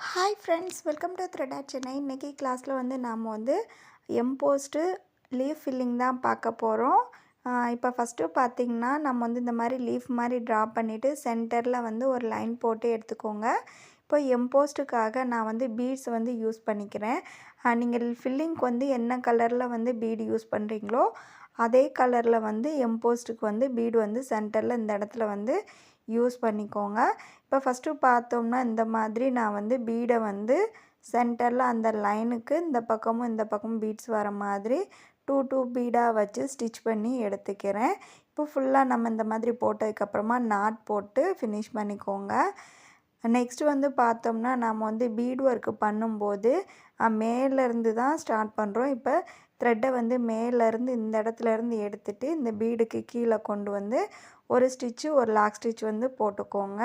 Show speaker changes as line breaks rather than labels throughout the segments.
Hi friends, welcome to thread Chennai. இன்றைக்கி கிளாஸில் நாம் எம்போஸ்ட்டு லீஃப் ஃபில்லிங் தான் பார்க்க போகிறோம். இப்போ ஃபஸ்ட்டு பார்த்திங்கன்னா நம்ம இந்த மாதிரி லீஃப் மாதிரி ட்ரா பண்ணிவிட்டு சென்டரில் ஒரு லைன் போட்டு எடுத்துக்கோங்க. இப்போ எம்போஸ்ட்டுக்காக நான் பீட்ஸ் யூஸ் பண்ணிக்கிறேன். நீங்கள் ஃபில்லிங்க்கு என்ன கலரில் பீடு யூஸ் பண்ணுறீங்களோ அதே கலரில் எம்போஸ்ட்டுக்கு பீடு சென்டரில் இந்த இடத்துல யூஸ் பண்ணிக்கோங்க. இப்போ ஃபஸ்ட்டு பார்த்தோம்னா இந்த மாதிரி நான் பீடை சென்டரில் அந்த லைனுக்கு இந்த பக்கமும் பீட்ஸ் வர மாதிரி டூ பீடாக வச்சு ஸ்டிச் பண்ணி எடுத்துக்கிறேன். இப்போ ஃபுல்லாக நம்ம இந்த மாதிரி போட்டதுக்கப்புறமா நாட் போட்டு ஃபினிஷ் பண்ணிக்கோங்க. நெக்ஸ்ட்டு பார்த்தோம்னா நம்ம பீட் ஒர்க்கு பண்ணும்போது மேலேருந்து தான் ஸ்டார்ட் பண்ணுறோம். இப்போ த்ரெட்டை மேலேருந்து இந்த இடத்துலேருந்து எடுத்துகிட்டு இந்த பீடுக்கு கீழே கொண்டு ஒரு ஸ்டிச்சு ஒரு லாக் ஸ்டிச் போட்டுக்கோங்க.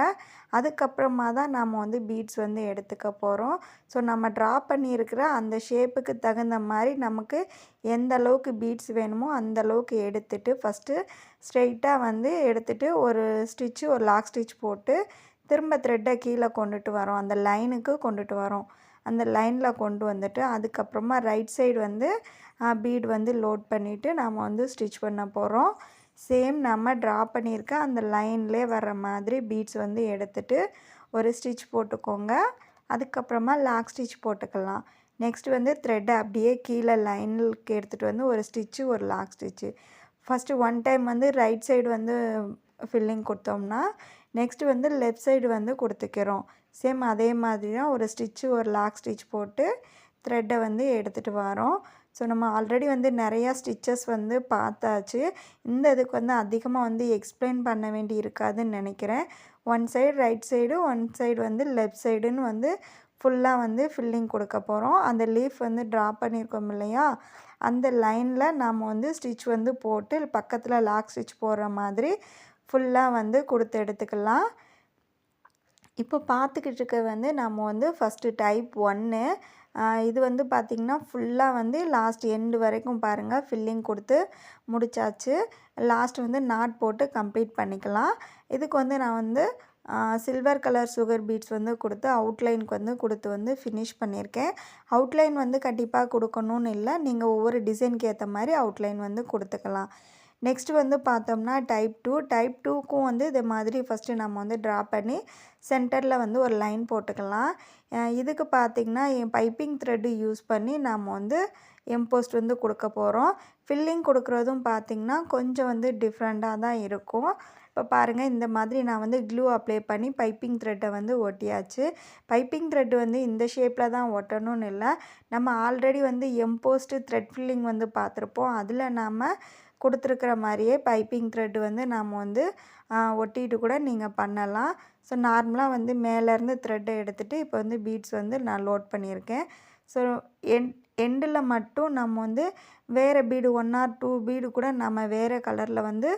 அதுக்கப்புறமா தான் நம்ம பீட்ஸ் எடுத்துக்க போகிறோம். ஸோ நம்ம ட்ரா பண்ணியிருக்கிற அந்த ஷேப்புக்கு தகுந்த மாதிரி நமக்கு எந்த அளவுக்கு பீட்ஸ் வேணுமோ அந்த அளவுக்கு எடுத்துகிட்டு ஃபஸ்ட்டு ஸ்ட்ரெயிட்டாக எடுத்துகிட்டு ஒரு ஸ்டிச்சு ஒரு லாக் ஸ்டிச் போட்டு திரும்ப த்ரெட்டை கீழே கொண்டுட்டு வரோம். அந்த லைனுக்கு கொண்டுட்டு வரோம். அந்த லைனில் கொண்டு வந்துட்டு அதுக்கப்புறமா ரைட் சைடு பீட் லோட் பண்ணிவிட்டு நம்ம ஸ்டிச் பண்ண போகிறோம். சேம் நம்ம ட்ரா பண்ணியிருக்க அந்த லைன்லேயே வர்ற மாதிரி பீட்ஸ் எடுத்துகிட்டு ஒரு ஸ்டிச் போட்டுக்கோங்க. அதுக்கப்புறமா லாக் ஸ்டிச் போட்டுக்கலாம். நெக்ஸ்ட்டு த்ரெட்டை அப்படியே கீழே லைனுக்கு எடுத்துகிட்டு ஒரு ஸ்டிச்சு ஒரு lock stitch. First one time right side filling கொடுத்தோம்னா நெக்ஸ்ட்டு லெஃப்ட் சைடு கொடுத்துக்கிறோம். சேம் அதே மாதிரி தான் ஒரு ஸ்டிச்சு ஒரு லாக் ஸ்டிச் போட்டு த்ரெட்டை எடுத்துகிட்டு வரோம். ஸோ நம்ம ஆல்ரெடி நிறையா ஸ்டிச்சஸ் பார்த்தாச்சு. இந்த இதுக்கு அதிகமாக எக்ஸ்பிளைன் பண்ண வேண்டி இருக்காதுன்னு நினைக்கிறேன். One side right side one side left சைடுன்னு ஃபுல்லாக ஃபில்லிங் கொடுக்க போகிறோம். அந்த லீஃப் ட்ரா பண்ணியிருக்கோம் இல்லையா, அந்த லைனில் நாம் ஸ்டிச் போட்டு பக்கத்தில் லாக் ஸ்டிச் போடுற மாதிரி ஃபுல்லாக கொடுத்து எடுத்துக்கலாம். இப்போ பார்த்துக்கிட்டு இருக்க நம்ம ஃபஸ்ட்டு டைப் 1 இது பார்த்திங்கன்னா ஃபுல்லாக லாஸ்ட் எண்டு வரைக்கும் பாருங்கள் ஃபில்லிங் கொடுத்து முடித்தாச்சு. லாஸ்ட் நாட் போட்டு கம்ப்ளீட் பண்ணிக்கலாம். இதுக்கு நான் சில்வர் கலர் சுகர் பீட்ஸ் கொடுத்து அவுட்லைனுக்கு கொடுத்து ஃபினிஷ் பண்ணியிருக்கேன். அவுட்லைன் கண்டிப்பாக கொடுக்கணும்னு இல்லை, நீங்கள் ஒவ்வொரு டிசைனுக்கு ஏற்ற மாதிரி அவுட்லைன் கொடுத்துக்கலாம். நெக்ஸ்ட்டு பார்த்தோம்னா டைப் 2. டைப் 2க்கும் இது மாதிரி ஃபஸ்ட்டு நம்ம ட்ரா பண்ணி சென்டரில் ஒரு லைன் போட்டுக்கலாம். இதுக்கு பார்த்திங்கன்னா பைப்பிங் த்ரெட்டு யூஸ் பண்ணி நம்ம எம்போஸ்ட் கொடுக்க போகிறோம். ஃபில்லிங் கொடுக்குறதும் பார்த்திங்கன்னா கொஞ்சம் டிஃப்ரெண்ட்டாக தான் இருக்கும். இப்போ பாருங்கள், இந்த மாதிரி நான் க்ளூ அப்ளை பண்ணி பைப்பிங் த்ரெட்டை ஒட்டியாச்சு. பைப்பிங் த்ரெட்டு இந்த ஷேப்பில் தான் ஒட்டணும்னு இல்லை, நம்ம ஆல்ரெடி எம்போஸ்ட்டு த்ரெட் ஃபில்லிங் பார்த்துருப்போம். அதில் நாம் கொடுத்துருக்குற மாதிரியே பைப்பிங் த்ரெட்டு நாம் ஒட்டிட்டு கூட நீங்கள் பண்ணலாம். ஸோ நார்மலாக மேலேருந்து த்ரெட்டை எடுத்துகிட்டு இப்போ பீட்ஸ் நான் லோட் பண்ணியிருக்கேன். ஸோ எண்டில் மட்டும் நம்ம வேறு பீடு 1 or 2 பீடு கூட நம்ம வேறு கலரில்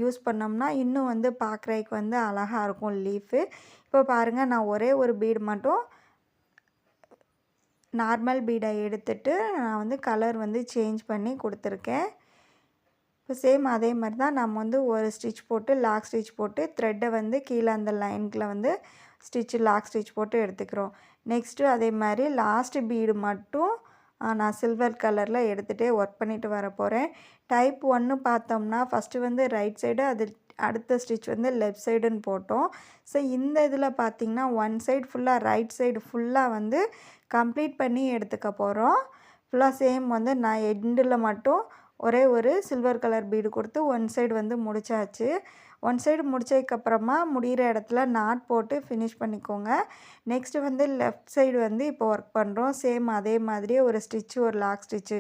யூஸ் பண்ணோம்னா இன்னும் பார்க்குறதுக்கு அழகாக இருக்கும் லீஃபு. இப்போ பாருங்கள், நான் ஒரே ஒரு பீடு மட்டும் நார்மல் பீடை எடுத்துகிட்டு நான் கலர் சேஞ்ச் பண்ணி கொடுத்துருக்கேன். இப்போ சேம் அதே மாதிரி தான் நம்ம ஒரு ஸ்டிச் போட்டு லாக் ஸ்டிச் போட்டு த்ரெட்டை கீழே அந்த லைனுக்குள்ள ஸ்டிச்சு லாக் ஸ்டிச் போட்டு எடுத்துக்கிறோம். நெக்ஸ்ட்டு அதே மாதிரி லாஸ்ட்டு பீடு மட்டும் நான் சில்வர் கலரில் எடுத்துகிட்டே ஒர்க் பண்ணிவிட்டு வர போகிறேன். டைப் 1 பார்த்தோம்னா ஃபஸ்ட்டு ரைட் சைடு, அது அடுத்த ஸ்டிச் லெஃப்ட் சைடுன்னு போட்டோம். ஸோ இந்த இதில் பார்த்திங்கன்னா ஒன் சைடு ஃபுல்லாக ரைட் சைடு ஃபுல்லாக கம்ப்ளீட் பண்ணி எடுத்துக்க போகிறோம். ஃபுல்லாக சேம் நான் எண்டில் மட்டும் ஒரே ஒரு சில்வர் கலர் பீடு கொடுத்து ஒன் சைடு முடிச்சாச்சு. ஒன் சைடு முடிச்சதுக்கப்புறமா முடிகிற இடத்துல நாட் போட்டு ஃபினிஷ் பண்ணிக்கோங்க. நெக்ஸ்ட்டு லெஃப்ட் சைடு இப்போ ஒர்க் பண்ணுறோம். சேம் அதே மாதிரியே ஒரு ஸ்டிச்சு ஒரு லாக் ஸ்டிச்சு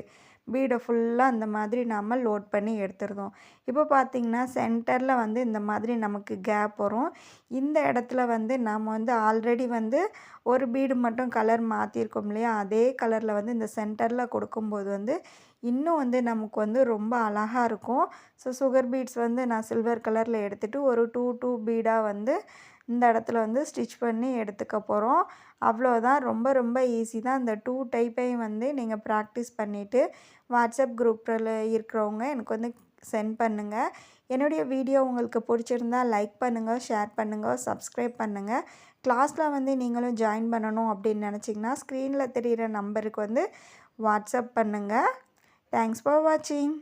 பீடை ஃபுல்லாக அந்த மாதிரி நம்ம லோட் பண்ணி எடுத்துருந்தோம். இப்போ பார்த்திங்கன்னா சென்டரில் இந்த மாதிரி நமக்கு கேப் வரும். இந்த இடத்துல நம்ம ஆல்ரெடி ஒரு பீடு மட்டும் கலர் மாற்றிருக்கோம் இல்லையா, அதே கலரில் இந்த சென்டரில் கொடுக்கும்போது இன்னும் நமக்கு ரொம்ப அழகாக இருக்கும். ஸோ சுகர் பீட்ஸ் நான் சில்வர் கலரில் எடுத்துகிட்டு ஒரு டூ பீடாக இந்த இடத்துல ஸ்டிச் பண்ணி எடுத்துக்க போகிறோம். அவ்வளோதான், ரொம்ப ஈஸி தான். இந்த 2 டைப்பையும் நீங்கள் ப்ராக்டிஸ் பண்ணிவிட்டு வாட்ஸ்அப் குரூப்பில் இருக்கிறவங்க எனக்கு சென்ட் பண்ணுங்கள். என்னுடைய வீடியோ உங்களுக்கு பிடிச்சிருந்தால் லைக் பண்ணுங்கள், ஷேர் பண்ணுங்கள், சப்ஸ்கிரைப் பண்ணுங்கள். கிளாஸில் வந்து நீங்களும் ஜாயின் பண்ணணும் அப்படின்னு நினச்சிங்கன்னா ஸ்க்ரீனில் தெரிகிற நம்பருக்கு வந்து வாட்ஸ்அப் பண்ணுங்கள். தேங்க்ஸ் ஃபார் வாட்சிங்.